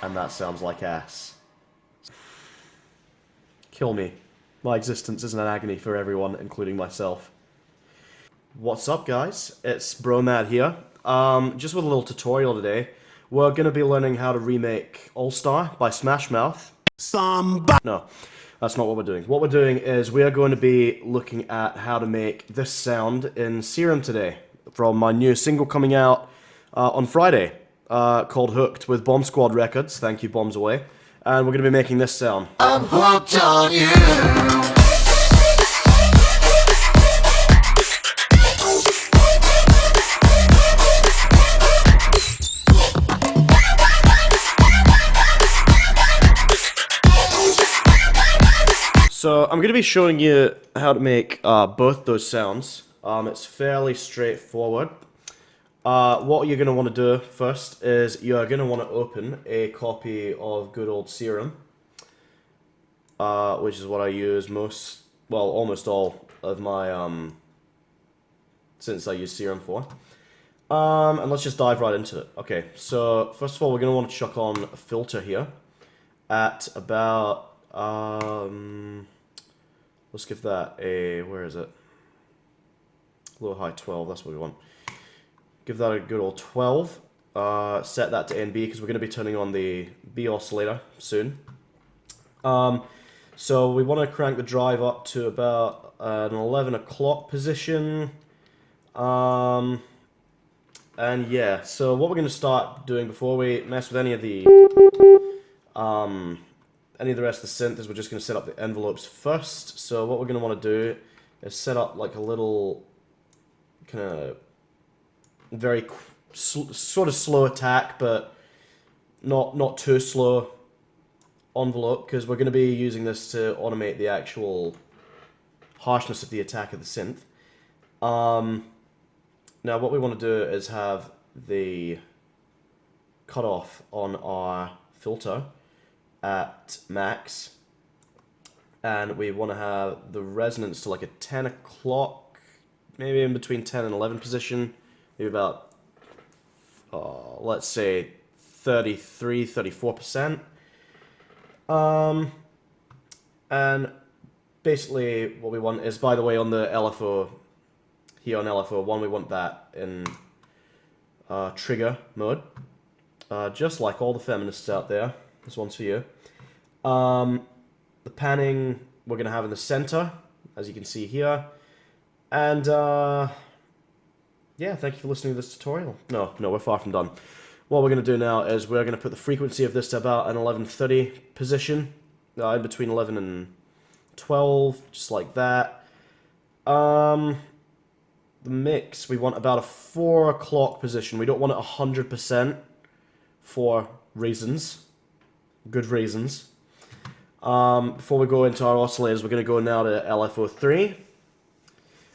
And that sounds like ass. Kill me. My existence is an agony for everyone, including myself. What's up, guys? It's Bromad here. Just with a little tutorial today. We're going to be learning how to remake All-Star by Smash Mouth. No, that's not what we're doing. What we're doing is we are going to be looking at how to make this sound in Serum today, from my new single coming out on Friday, called Hooked with Bomb Squad Records. Thank you, Bombs Away. And we're going to be making this sound. I'm hooked on you. So I'm going to be showing you how to make both those sounds. It's fairly straightforward. What you're going to want to do first is you're going to want to open a copy of good old Serum, which is what I use almost all of my, since I use Serum for. And let's just dive right into it. Okay, so first of all, we're going to want to chuck on a filter here at about, let's give that a, where is it? Low high 12, that's what we want. Give that a good old 12. Set that to NB because we're going to be turning on the B oscillator soon. So we want to crank the drive up to about an 11 o'clock position. And yeah, so what we're going to start doing before we mess with any of the rest of the synth is we're just going to set up the envelopes first. So what we're going to want to do is set up like a little kind of very sort of slow attack, but not too slow envelope, because we're going to be using this to automate the actual harshness of the attack of the synth. Now what we want to do is have the cutoff on our filter at max, and we want to have the resonance to like a 10 o'clock, maybe in between 10 and 11 position, maybe about let's say 33-34%. And basically what we want is, by the way, on the LFO here on LFO1, we want that in trigger mode, just like all the feminists out there. This one's for you. The panning we're going to have in the center, as you can see here. And, yeah, thank you for listening to this tutorial. No, we're far from done. What we're going to do now is we're going to put the frequency of this to about an 11:30 position, in between 11 and 12, just like that. The mix, we want about a 4 o'clock position. We don't want it 100% for reasons. Good reasons. Before we go into our oscillators, we're going to go now to LFO3.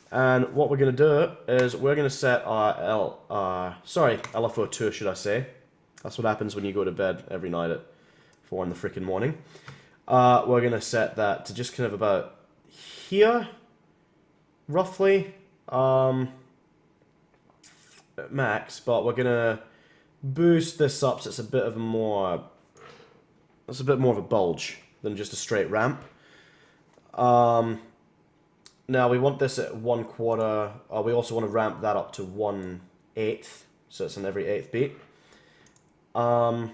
And what we're going to do is we're going to set our LFO2, should I say. That's what happens when you go to bed every night at 4 in the frickin' morning. We're going to set that to just kind of about here, roughly, at max. But we're going to boost this up so it's a bit more of a bulge than just a straight ramp. Now we want this at 1/4. We also want to ramp that up to 1/8, so it's on every 8th beat. What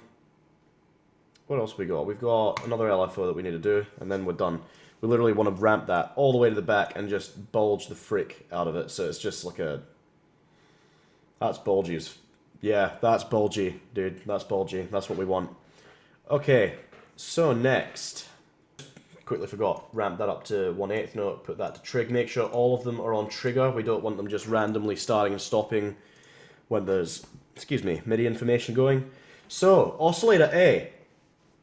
else we got? We've got another LFO that we need to do, and then we're done. We literally want to ramp that all the way to the back and just bulge the frick out of it, so it's just like a... That's bulgy. Yeah, that's bulgy, dude. That's bulgy. That's what we want. Okay, so next... Quickly forgot, ramp that up to 1/8 note, put that to trig. Make sure all of them are on trigger. We don't want them just randomly starting and stopping when there's, MIDI information going. So, oscillator A.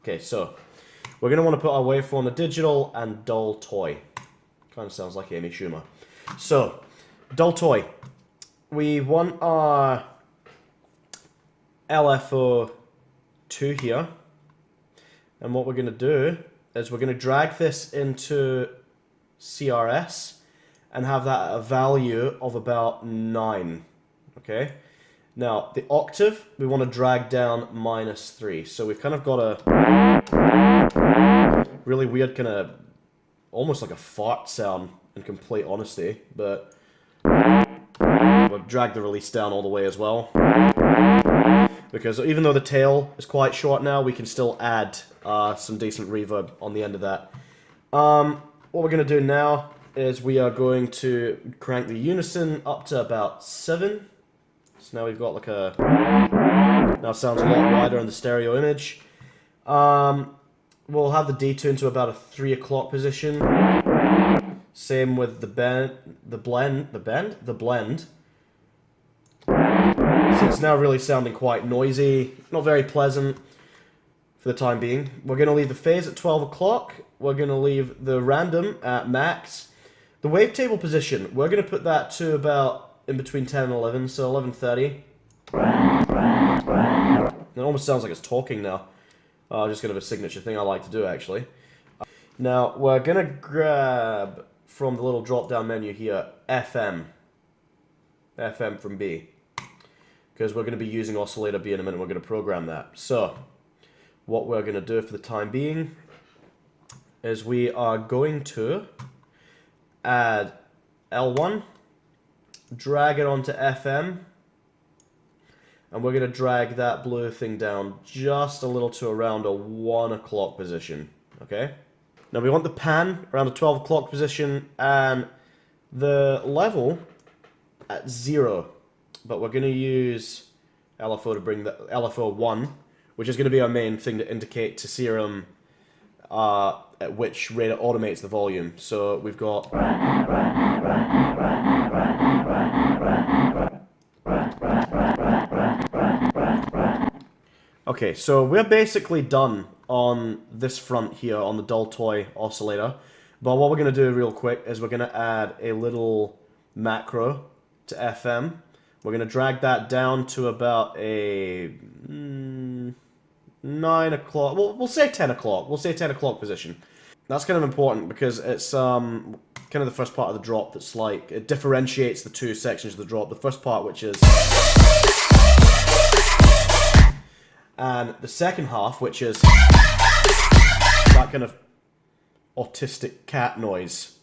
Okay, so we're going to want to put our waveform to digital and dull toy. Kind of sounds like Amy Schumer. So, dull toy. We want our LFO2 here. And what we're going to do is we're going to drag this into CRS and have that at a value of about 9, okay? Now, the octave, we want to drag down -3. So we've kind of got a really weird kind of, almost like a fart sound in complete honesty, but we'll drag the release down all the way as well. Because even though the tail is quite short now, we can still add some decent reverb on the end of that. What we're going to do now is we are going to crank the unison up to about 7. So now we've got like a... Now it sounds a lot wider in the stereo image. We'll have the detune to about a 3 o'clock position. Same with the blend. So it's now really sounding quite noisy, not very pleasant for the time being. We're going to leave the phase at 12 o'clock. We're going to leave the random at max. The wavetable position, we're going to put that to about in between 10 and 11, so 11:30. It almost sounds like it's talking now. Just kind of a signature thing I like to do, actually. Now, we're going to grab from the little drop-down menu here, FM. FM from B. Because we're going to be using oscillator B in a minute, we're going to program that. So, what we're going to do for the time being is we are going to add L1, drag it onto FM, and we're going to drag that blue thing down just a little to around a 1 o'clock position, okay? Now we want the pan around a 12 o'clock position and the level at 0, but we're going to use LFO to bring the LFO 1, which is going to be our main thing to indicate to Serum at which rate it automates the volume. So we've got... Okay, so we're basically done on this front here on the dull toy oscillator. But what we're going to do real quick is we're going to add a little macro to FM. We're going to drag that down to about a 9 o'clock. We'll say 10 o'clock. We'll say 10 o'clock position. That's kind of important because it's kind of the first part of the drop that's like, it differentiates the two sections of the drop. The first part, which is... And the second half, which is that kind of autistic cat noise.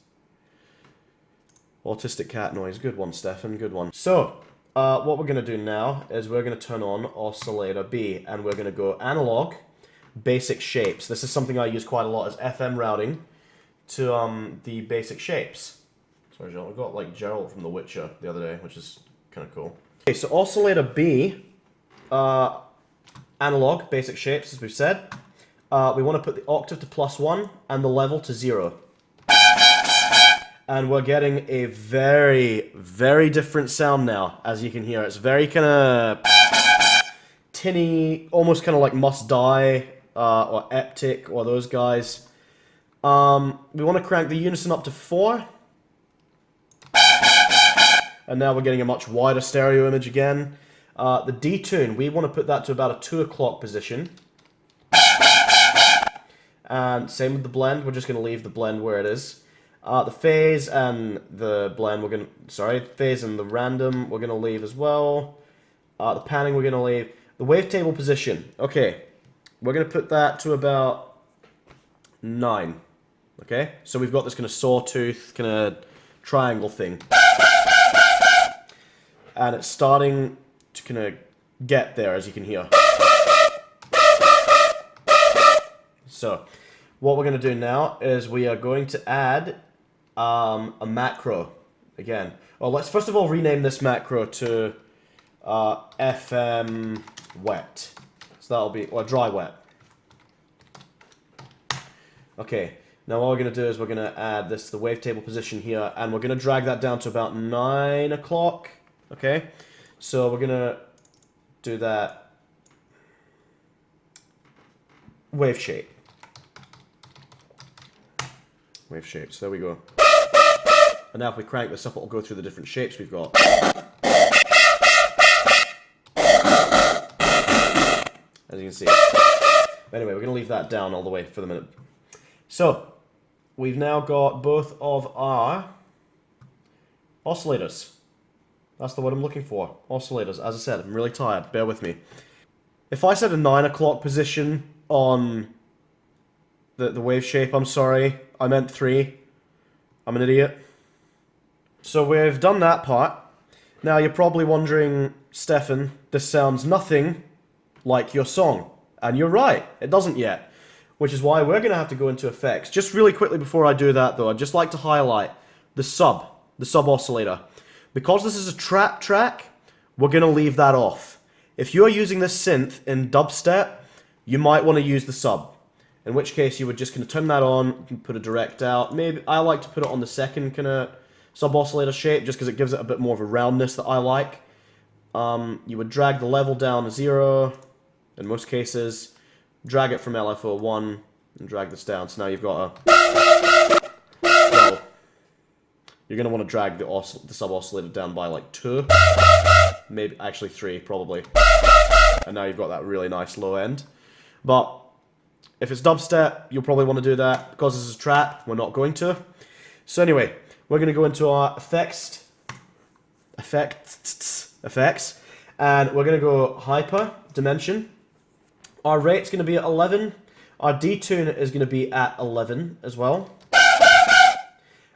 Autistic cat noise. Good one, Stefan. Good one. So, what we're going to do now is we're going to turn on oscillator B, and we're going to go analog, basic shapes. This is something I use quite a lot as FM routing to the basic shapes. Sorry, Joel. I got like Gerald from The Witcher the other day, which is kind of cool. Okay, so oscillator B, analog, basic shapes, as we've said. We want to put the octave to +1 and the level to 0. And we're getting a very, very different sound now, as you can hear. It's very kind of tinny, almost kind of like Must Die or Eptic or those guys. We want to crank the unison up to 4. And now we're getting a much wider stereo image again. The detune, we want to put that to about a 2 o'clock position. And same with the blend, we're just going to leave the blend where it is. The phase and the blend, we're going to, phase and the random, we're going to leave as well. The panning, we're going to leave. The wavetable position, okay. We're going to put that to about 9. Okay, so we've got this kind of sawtooth, kind of triangle thing. And it's starting to kind of get there, as you can hear. So, what we're going to do now is we are going to add a macro again. Well, let's first of all rename this macro to FM wet. So that'll be, or dry wet. Okay, now what we're going to do is we're going to add this to the wavetable position here, and we're going to drag that down to about 9 o'clock. Okay, so we're going to do that wave shape. Wave shapes, there we go. And now if we crank this up, it'll go through the different shapes we've got. As you can see. Anyway, we're going to leave that down all the way for the minute. So, we've now got both of our oscillators. That's the word I'm looking for. Oscillators. As I said, I'm really tired. Bear with me. If I said a 9 o'clock position on the wave shape, I'm sorry. I meant 3. I'm an idiot. So we've done that part. Now you're probably wondering, Stefan, this sounds nothing like your song. And you're right, it doesn't yet. Which is why we're going to have to go into effects. Just really quickly before I do that though, I'd just like to highlight the sub oscillator. Because this is a trap track, we're going to leave that off. If you are using this synth in dubstep, you might want to use the sub. In which case you would just kind of turn that on, put a direct out. Maybe I like to put it on the second kind of sub oscillator shape just because it gives it a bit more of a roundness that I like. You would drag the level down to 0 in most cases. Drag it from LFO1 and drag this down. So now you've got a... Well, you're going to want to drag the sub oscillator down by like 2. Maybe, actually 3, probably. And now you've got that really nice low end. But if it's dubstep, you'll probably want to do that. Because this is trap, we're not going to. So anyway, we're going to go into our effects. And we're going to go hyper, dimension. Our rate's going to be at 11. Our detune is going to be at 11 as well.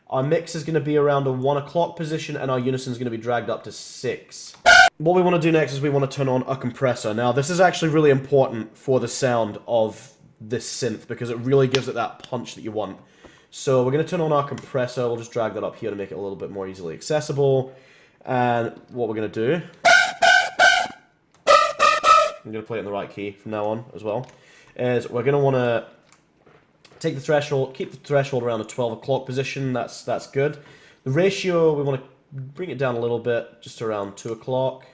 Our mix is going to be around a 1 o'clock position, and our unison is going to be dragged up to 6. What we want to do next is we want to turn on a compressor. Now, this is actually really important for the sound of this synth, because it really gives it that punch that you want. So we're going to turn on our compressor. We'll just drag that up here to make it a little bit more easily accessible. And what we're going to do... I'm going to play it in the right key from now on as well, is we're going to want to take the threshold, keep the threshold around a 12 o'clock position. That's good. The ratio, we want to bring it down a little bit, just around 2 o'clock.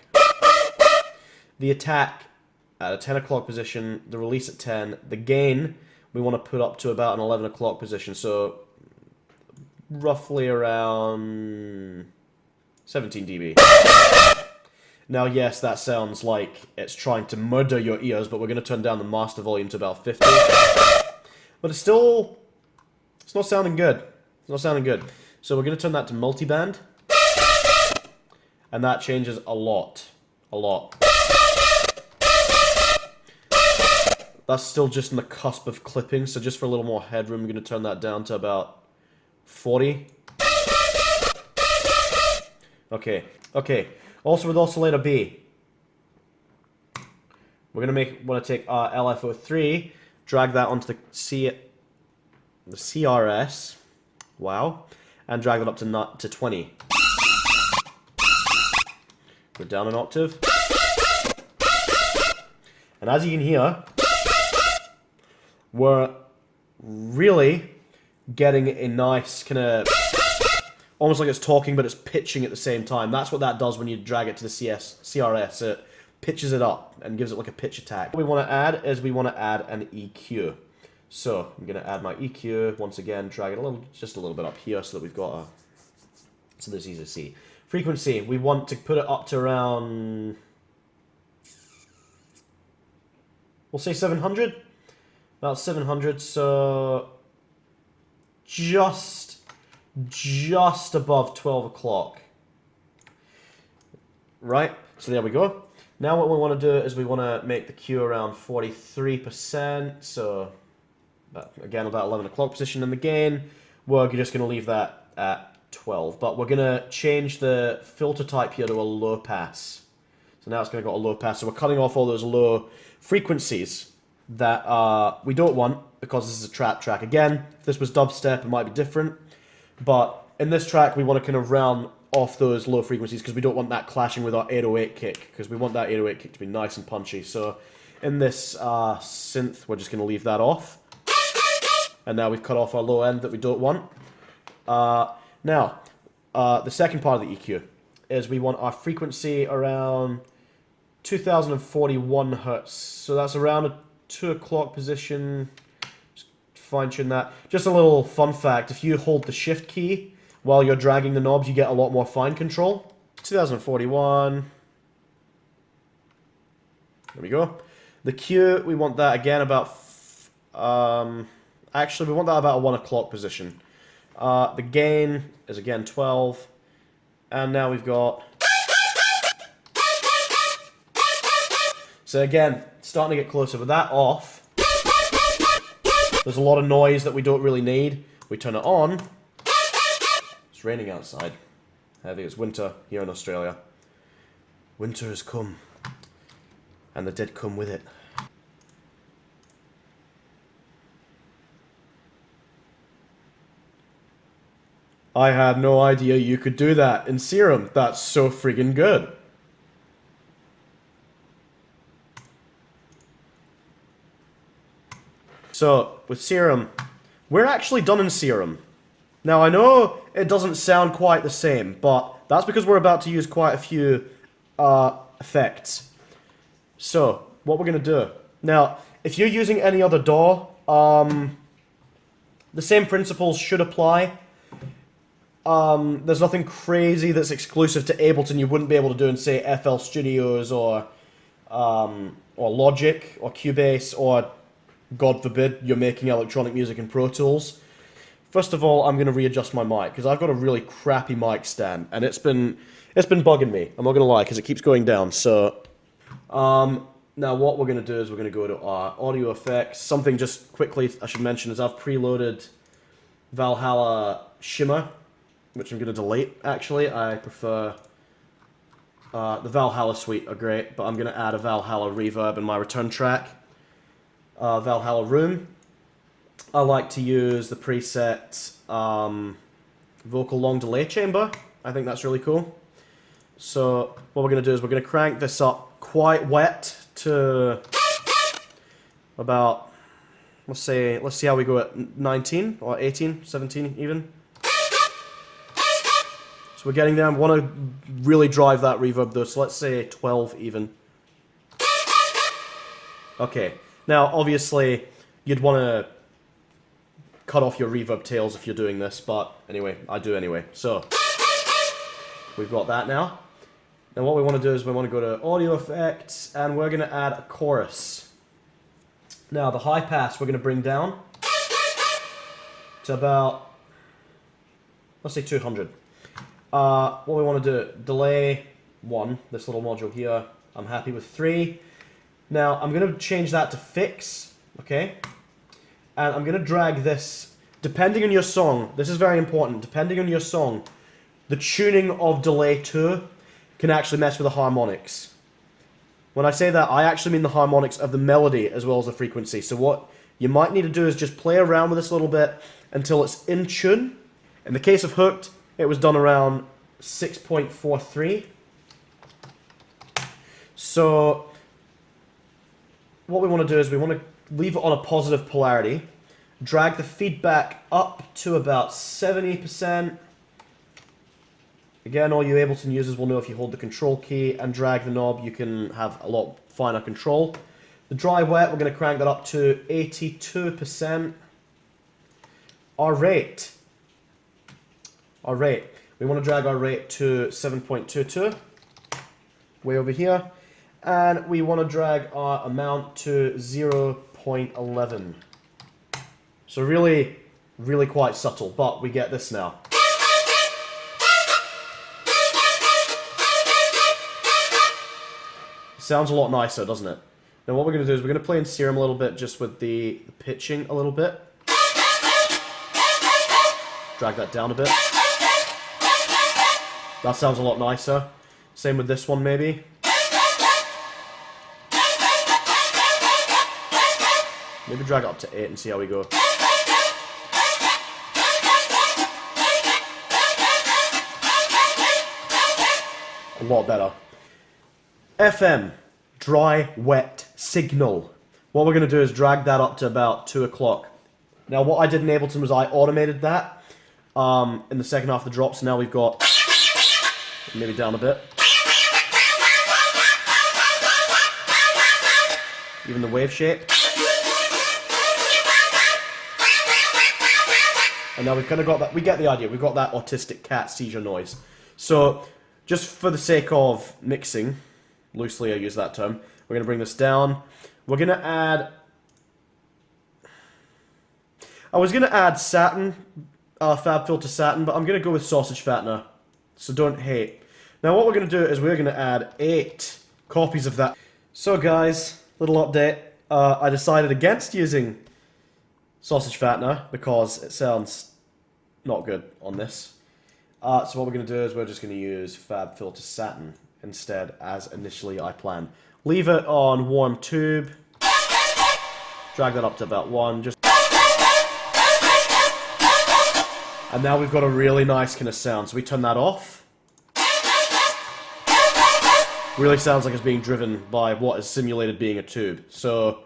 The attack at a 10 o'clock position, the release at 10. The gain, we want to put up to about an 11 o'clock position, so roughly around 17 dB. Now, yes, that sounds like it's trying to murder your ears, but we're going to turn down the master volume to about 50. But it's not sounding good. It's not sounding good. So we're going to turn that to multiband. And that changes a lot. A lot. That's still just on the cusp of clipping, so just for a little more headroom, I'm going to turn that down to about 40. Okay. Okay. Also with oscillator B, we're gonna want to take our LFO3, drag that onto the CRS, wow, and drag that up to 20. Go down an octave, and as you can hear, we're really getting a nice kind of, almost like it's talking, but it's pitching at the same time. That's what that does when you drag it to the CRS. It pitches it up and gives it like a pitch attack. What we want to add is we want to add an EQ. So I'm going to add my EQ once again, drag it just a little bit up here so that we've got so that it's easy to see. Frequency, we want to put it up to around, we'll say 700. About 700, so just above 12 o'clock. Right, so there we go. Now what we want to do is we want to make the Q around 43%, so again about 11 o'clock position in the gain. We're just going to leave that at 12, but we're going to change the filter type here to a low pass. So now it's going to go a low pass, so we're cutting off all those low frequencies that we don't want, because this is a trap track. Again, if this was dubstep, it might be different. But in this track, we want to kind of round off those low frequencies because we don't want that clashing with our 808 kick, because we want that 808 kick to be nice and punchy. So in this synth, we're just going to leave that off. And now we've cut off our low end that we don't want. Now, the second part of the EQ is we want our frequency around 2041 hertz. So that's around a 2 o'clock position. Fine tune that. Just a little fun fact, if you hold the shift key while you're dragging the knobs, you get a lot more fine control. 2041. There we go. The Q, we want that again about, actually we want that about a 1 o'clock position. The gain is again 12. And now we've got So again, starting to get closer. With that off, there's a lot of noise that we don't really need. We turn it on. It's raining outside. I think it's winter here in Australia. Winter has come. And the dead come with it. I had no idea you could do that in Serum. That's so friggin' good. So, with Serum, we're actually done in Serum. Now, I know it doesn't sound quite the same, but that's because we're about to use quite a few effects. So, what we're going to do. Now, if you're using any other DAW, the same principles should apply. There's nothing crazy that's exclusive to Ableton you wouldn't be able to do in, say, FL Studios or Logic or Cubase or, God forbid, you're making electronic music in Pro Tools. First of all, I'm going to readjust my mic because I've got a really crappy mic stand and it's been bugging me. I'm not going to lie because it keeps going down. So, now what we're going to do is we're going to go to our audio effects. Something just quickly I should mention is I've preloaded Valhalla Shimmer, which I'm going to delete, actually. I prefer... the Valhalla suite are great, but I'm going to add a Valhalla reverb in my return track. Valhalla Room. I like to use the preset Vocal Long Delay Chamber. I think that's really cool. So what we're going to do is we're going to crank this up quite wet to about, let's see how we go at 19 or 18, 17 even. So we're getting there. I want to really drive that reverb though, so let's say 12 even. Okay, now obviously you'd want to cut off your reverb tails if you're doing this, but anyway, I do anyway. So we've got that now. Now what we want to do is we want to go to audio effects and we're going to add a chorus. Now the high pass we're going to bring down to about, let's say 200. What we want to do, delay 1, this little module here, I'm happy with 3. Now I'm going to change that to fix, okay? And I'm going to drag this, depending on your song, this is very important, depending on your song, the tuning of delay 2 can actually mess with the harmonics. When I say that, I actually mean the harmonics of the melody as well as the frequency. So what you might need to do is just play around with this a little bit until it's in tune. In the case of Hooked, it was done around 6.43. So what we want to do is we want to leave it on a positive polarity, drag the feedback up to about 70%. Again, all you Ableton users will know if you hold the control key and drag the knob, you can have a lot finer control. The dry wet, we're going to crank that up to 82%. Our rate, we want to drag our rate to 7.22, way over here. And we want to drag our amount to 0.11. So really, really quite subtle, but we get this now. Sounds a lot nicer, doesn't it? Now what we're going to do is we're going to play in Serum a little bit just with the pitching a little bit. Drag that down a bit. That sounds a lot nicer. Same with this one maybe. Maybe drag it up to 8 and see how we go. A lot better. FM, dry, wet, signal. What we're going to do is drag that up to about 2 o'clock. Now what I did in Ableton was I automated that in the second half of the drop, so now we've got, maybe down a bit. Even the wave shape. And now we've kind of got that, we get the idea, we've got that autistic cat seizure noise. So, just for the sake of mixing, loosely I use that term, we're going to bring this down. We're going to add, I was going to add satin, FabFilter satin, but I'm going to go with sausage fattener, so don't hate. Now what we're going to do is we're going to add 8 copies of that. So guys, little update. I decided against using sausage fattener because it sounds not good on this. So what we're going to do is we're just going to use FabFilter Satin instead, as initially I planned. Leave it on warm tube. Drag that up to about 1. And now we've got a really nice kind of sound. So we turn that off. Really sounds like it's being driven by what is simulated being a tube. So,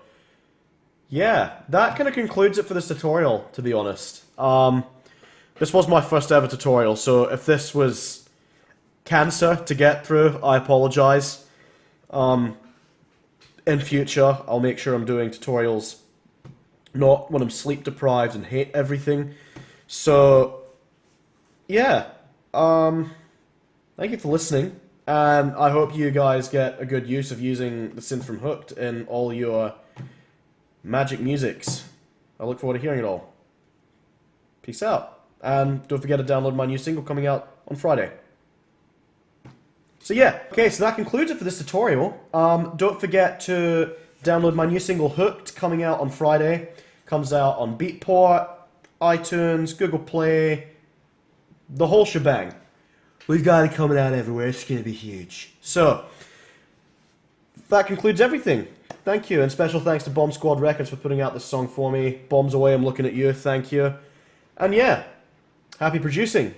yeah, that kind of concludes it for this tutorial, to be honest. This was my first ever tutorial, so if this was cancer to get through, I apologize. In future, I'll make sure I'm doing tutorials not when I'm sleep deprived and hate everything. So, yeah, thank you for listening. And I hope you guys get a good use of using the synth from Hooked in all your magic musics. I look forward to hearing it all. Peace out. And don't forget to download my new single coming out on Friday. So yeah, okay, so that concludes it for this tutorial. Don't forget to download my new single Hooked coming out on Friday. Comes out on Beatport, iTunes, Google Play, the whole shebang. We've got it coming out everywhere. It's going to be huge. So, that concludes everything. Thank you, and special thanks to Bomb Squad Records for putting out this song for me. Bombs away, I'm looking at you. Thank you. And yeah, happy producing.